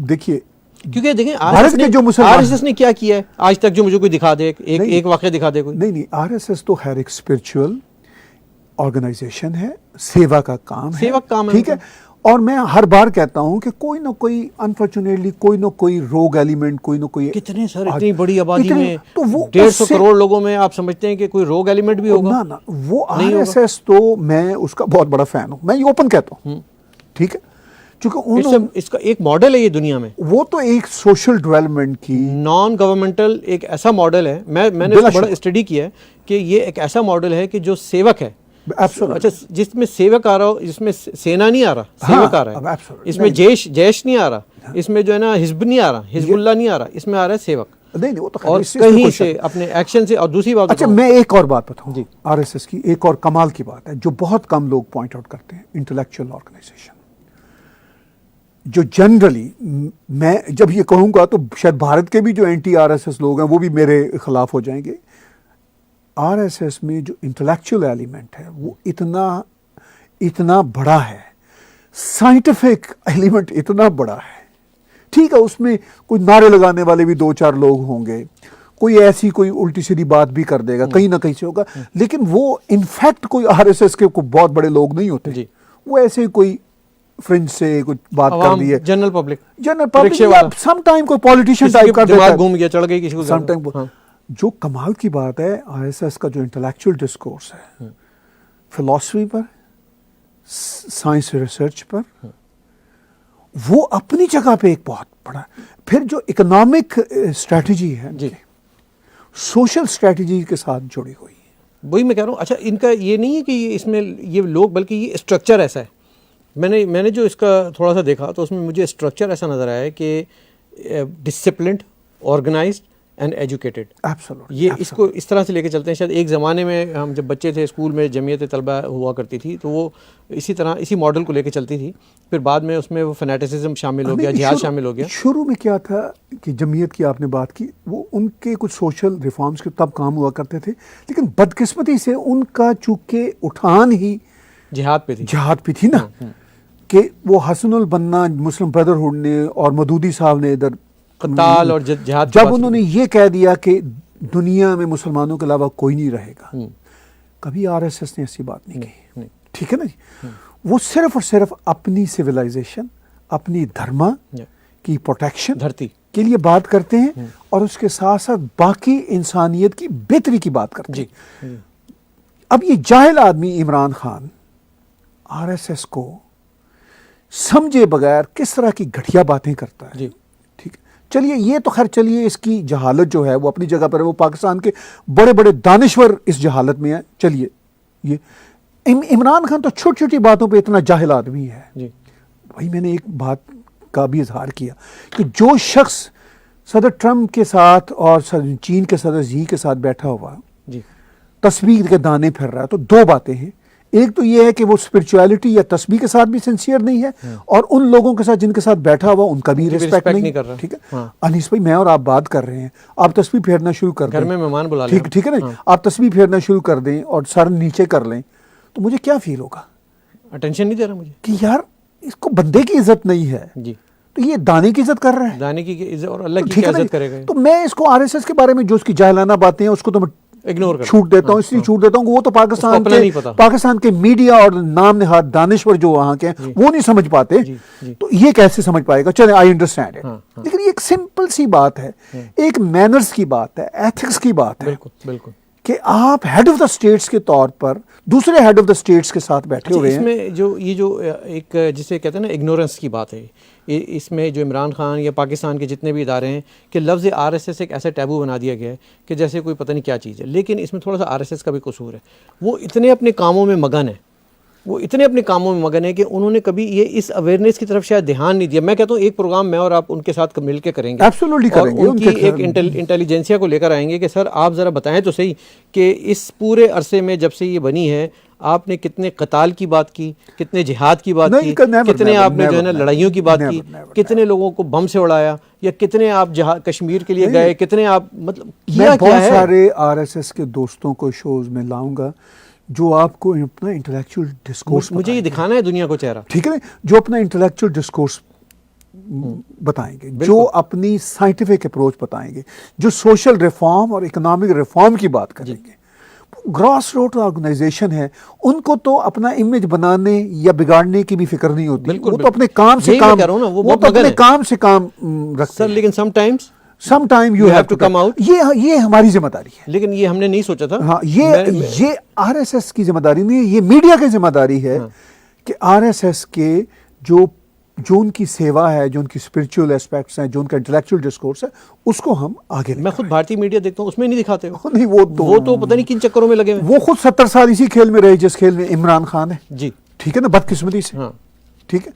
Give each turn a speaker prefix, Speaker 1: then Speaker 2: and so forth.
Speaker 1: دیکھیے
Speaker 2: کیونکہ دیکھیں
Speaker 1: بھارت کے جو مسلمان
Speaker 2: آر ایس ایس نے کیا کیا ہے آج تک، جو مجھے کوئی دکھا دے، ایک واقعہ دکھا دے کوئی.
Speaker 1: نہیں آر ایس ایس تو خیر ایک اسپرچل آرگنائزیشن ہے، سیوا کا کام ہے،
Speaker 2: سیوا کا کام ہے،
Speaker 1: ٹھیک ہے. اور میں ہر بار کہتا ہوں کہ کوئی نہ کوئی انفارچونیٹلی کوئی نہ کوئی روگ ایلیمنٹ، کوئی نہ کوئی
Speaker 2: کتنے سر اتنی بڑی آبادی میں
Speaker 1: تو وہ
Speaker 2: 150 کروڑ لوگوں میں آپ سمجھتے ہیں کہ کوئی روگ ایلیمنٹ بھی ہوگا؟
Speaker 1: نہ وہ آر ایس ایس تو میں اس کا بہت بڑا فین ہوں، میں یہ اوپن کہتا ہوں، ٹھیک ہے. چونکہ
Speaker 2: اس کا ایک ماڈل ہے یہ دنیا میں،
Speaker 1: وہ تو ایک سوشل ڈیولپمنٹ کی
Speaker 2: نان گورنمنٹل ایک ایسا ماڈل ہے. میں نے اس کو بڑا اسٹڈی کیا ہے کہ یہ ایک ایسا ماڈل ہے کہ جو سیوک ہے. اچھا، جس میں سیوک آ رہا ہو، جس میں سینا نہیں آ رہا، سیوک آ رہا ہے. اس میں جیش نہیں آ رہا، اس میں جو ہے نا حزب نہیں آ رہا، حزب اللہ نہیں آ رہا، اس میں آ رہا ہے سیوک.
Speaker 1: نہیں وہ تو
Speaker 2: اور کہیں سے اپنے ایکشن سے. اور دوسری بات،
Speaker 1: اچھا میں ایک اور بات بتاؤں جی، آر ایس ایس کی ایک اور کمال کی بات ہے جو بہت کم لوگ پوائنٹ آؤٹ کرتے ہیں، انٹلیکچوئل آرگنائزیشن. جو جنرلی میں جب یہ کہوں گا تو شاید بھارت کے بھی جو اینٹی آر ایس ایس لوگ ہیں وہ بھی میرے خلاف ہو جائیں گے. آر ایس ایس میں جو انٹلیکچوئل ایلیمنٹ ہے وہ اتنا بڑا ہے، سائنٹیفک ایلیمنٹ اتنا بڑا ہے. ٹھیک ہے، اس میں کوئی نعرے لگانے والے بھی 2-4 لوگ ہوں گے، کوئی ایسی کوئی الٹی سیدھی بات بھی کر دے گا، کہیں نہ کہیں سے ہوگا، لیکن وہ انفیکٹ کوئی آر ایس ایس کے کوئی بہت بڑے لوگ نہیں ہوتے. وہ ایسے کوئی فرنج سے کچھ بات کر دی ہے،
Speaker 2: جنرل پبلک
Speaker 1: سم ٹائم کوئی پولیٹیشین ٹائپ کر دیتا ہے،
Speaker 2: گھوم گیا چڑھ گئی کسی کو.
Speaker 1: سم ٹائم جو کمال کی بات ہے آر ایس ایس کا جو انٹلیکچوئل ڈسکورس ہے، فلاسفی پر، سائنس ریسرچ پر، وہ اپنی جگہ پہ ایک بہت بڑا. پھر جو اکنامک اسٹریٹجی ہے سوشل اسٹریٹجی کے ساتھ جڑی ہوئی ہے.
Speaker 2: وہی میں کہہ رہا ہوں. اچھا، ان کا یہ نہیں ہے کہ اس میں یہ لوگ، بلکہ یہ اسٹرکچر ایسا ہے. میں نے جو اس کا تھوڑا سا دیکھا تو اس میں مجھے اسٹرکچر ایسا نظر آیا ہے کہ ڈسپلنڈ، آرگنائزڈ اینڈ ایجوکیٹڈ. یہ اس کو اس طرح سے لے کے چلتے ہیں. شاید ایک زمانے میں ہم جب بچے تھے اسکول میں جمعیت طلبہ ہوا کرتی تھی تو وہ اسی ماڈل کو لے کے چلتی تھی. پھر بعد میں اس میں وہ فنیٹسزم شامل ہو گیا، جہاد شامل ہو گیا.
Speaker 1: شروع میں کیا تھا کہ جمعیت کی آپ نے بات کی، وہ ان کے کچھ سوشل ریفارمز کے تب کام ہوا کرتے تھے، لیکن بدقسمتی سے ان کا چونکہ اٹھان ہی جہاد پہ تھی نا، کہ وہ حسن البنا مسلم بردرہڈ نے اور مودودی صاحب نے ادھر
Speaker 2: قتال اور جہاد،
Speaker 1: جب انہوں نے یہ کہہ دیا کہ دنیا میں مسلمانوں کے علاوہ کوئی نہیں رہے گا، کبھی آر ایس ایس نے ایسی بات نہیں کہی. ٹھیک ہے نا جی. وہ صرف اور صرف اپنی سویلائزیشن، اپنی دھرما کی پروٹیکشن
Speaker 2: دھرتی
Speaker 1: کے لیے بات کرتے ہیں، اور اس کے ساتھ ساتھ باقی انسانیت کی بہتری کی بات کرتے ہیں. اب یہ جاہل آدمی Imran Khan R S S کو سمجھے بغیر کس طرح کی گھٹیا باتیں کرتا ہے. ٹھیک ہے، چلیے یہ تو خیر، چلیے اس کی جہالت جو ہے وہ اپنی جگہ پر ہے، وہ پاکستان کے بڑے بڑے دانشور اس جہالت میں ہیں. چلیے، یہ عمران خان تو چھوٹی چھوٹی باتوں پہ اتنا جاہل آدمی ہے. وہی میں نے ایک بات کا بھی اظہار کیا کہ جو شخص صدر ٹرمپ کے ساتھ اور چین کے صدر زی کے ساتھ بیٹھا ہوا تسبیح کے دانے پھر رہا ہے، تو دو باتیں ہیں. ایک تو یہ ہے کہ وہ اسپرچویلٹی یا تسبیح کے ساتھ بھی سنسیئر نہیں ہے، اور ان لوگوں کے ساتھ جن کے ساتھ بیٹھا ہوا ان کا بھی ریسپیکٹ نہیں کر رہا. ٹھیک ہے انیس بھائی، میں اور آپ بات کر رہے ہیں، آپ تسبیح پھیرنا شروع کر دیں،
Speaker 2: گھر میں مہمان بلا لیں،
Speaker 1: ٹھیک ہے نا، آپ تسبیح پھیرنا شروع کر دیں اور سر نیچے کر لیں، تو مجھے کیا فیل ہوگا؟
Speaker 2: اٹینشن نہیں دے رہا مجھے کہ
Speaker 1: یار اس کو بندے کی عزت نہیں ہے، تو یہ دانے کی عزت کر رہا ہے،
Speaker 2: دانے کی عزت، اور اللہ کی عزت کرے گا.
Speaker 1: تو میں اس کو آر ایس ایس کے بارے میں جو اس کی جاہلانہ باتیں ہیں اس کو تو میں
Speaker 2: اگنور
Speaker 1: چھوٹ دیتا ہوں. اس لیے چھوٹ دیتا ہوں کہ وہ تو پاکستان کے میڈیا اور نام نہاد دانشور جو وہاں کے ہیں وہ نہیں سمجھ پاتے، تو یہ کیسے سمجھ پائے گا؟ چلیں، آئی انڈرسٹینڈ اٹ. لیکن یہ ایک سمپل سی بات ہے، ایک مینرز کی بات ہے، ایتھکس کی بات ہے،
Speaker 2: بالکل
Speaker 1: کہ آپ ہیڈ آف دا اسٹیٹس کے طور پر دوسرے ہیڈ آف دا اسٹیٹس کے ساتھ بیٹھے ہوئے ہیں.
Speaker 2: اس میں جو ایک جسے کہتے ہیں نا اگنورنس کی بات ہے، اس میں جو عمران خان یا پاکستان کے جتنے بھی ادارے ہیں کہ لفظ آر ایس ایس ایک ایسا ٹیبو بنا دیا گیا ہے کہ جیسے کوئی پتہ نہیں کیا چیز ہے. لیکن اس میں تھوڑا سا آر ایس ایس کا بھی قصور ہے. وہ اتنے اپنے کاموں میں مگن ہے کہ انہوں نے کبھی یہ اس اویئرنیس کی طرف شاید دھیان نہیں دیا. میں کہتا ہوں ایک پروگرام میں اور آپ ان کے ساتھ مل کے کریں گے، اور ان کی ایک انٹیلیجنسیا کو لے کر آئیں گے کہ سر آپ ذرا بتائیں تو صحیح کہ اس پورے عرصے میں جب سے یہ بنی ہے آپ نے کتنے قتال کی بات کی، کتنے جہاد کی بات کی، کتنے آپ نے جو ہے نا لڑائیوں کی بات کی، کتنے لوگوں کو بم سے اڑایا، یا کتنے آپ کشمیر کے لیے گئے، کتنے آپ مطلب
Speaker 1: میں بہت سارے آر ایس ایس کے دوستوں کو شوز میں لاؤں گا جو آپ کو اپنا انٹلیکچوئل ڈسکورس،
Speaker 2: مجھے یہ دکھانا ہے دنیا کو چہرہ،
Speaker 1: ٹھیک ہے نا، جو اپنا انٹلیکچوئل ڈسکورس بتائیں گے, جو اپنی سائنٹیفک اپروچ بتائیں گے, جو سوشل ریفارم اور اکنامک ریفارم کی بات کریں گے. گراس روٹ آرگنائزیشن ہے, ان کو تو اپنا امیج بنانے یا بگاڑنے کی بھی فکر نہیں ہوتی, وہ تو اپنے کام سے کام, وہ تو اپنے کام سے کام رکھتے
Speaker 2: سر.
Speaker 1: ہیں.
Speaker 2: لیکن
Speaker 1: some time you have to come out. یہ ہماری ذمہ داری ہے.
Speaker 2: لیکن یہ ہم نے نہیں سوچا تھا.
Speaker 1: ہاں, یہ آر ایس ایس کی ذمہ داری نہیں ہے, یہ میڈیا کی ذمہ داری ہے کہ آر ایس ایس کے جو ان کی سیوا ہے, جو ان کی اسپرچول اسپیکٹس ہیں, جو ان کا انٹلیکچوئل ڈسکورس ہے, اس کو ہم آگے
Speaker 2: میں خود بھارتی میڈیا دیکھتا ہوں, اس میں نہیں دکھاتے ہو.
Speaker 1: نہیں,
Speaker 2: وہ تو پتہ نہیں کن چکروں میں لگے ہوئے.
Speaker 1: وہ خود 70 سال اسی کھیل میں رہے جس کھیل میں عمران خان ہے.
Speaker 2: جی
Speaker 1: ٹھیک ہے نا, بدقسمتی سے.
Speaker 2: ہاں
Speaker 1: ٹھیک ہے.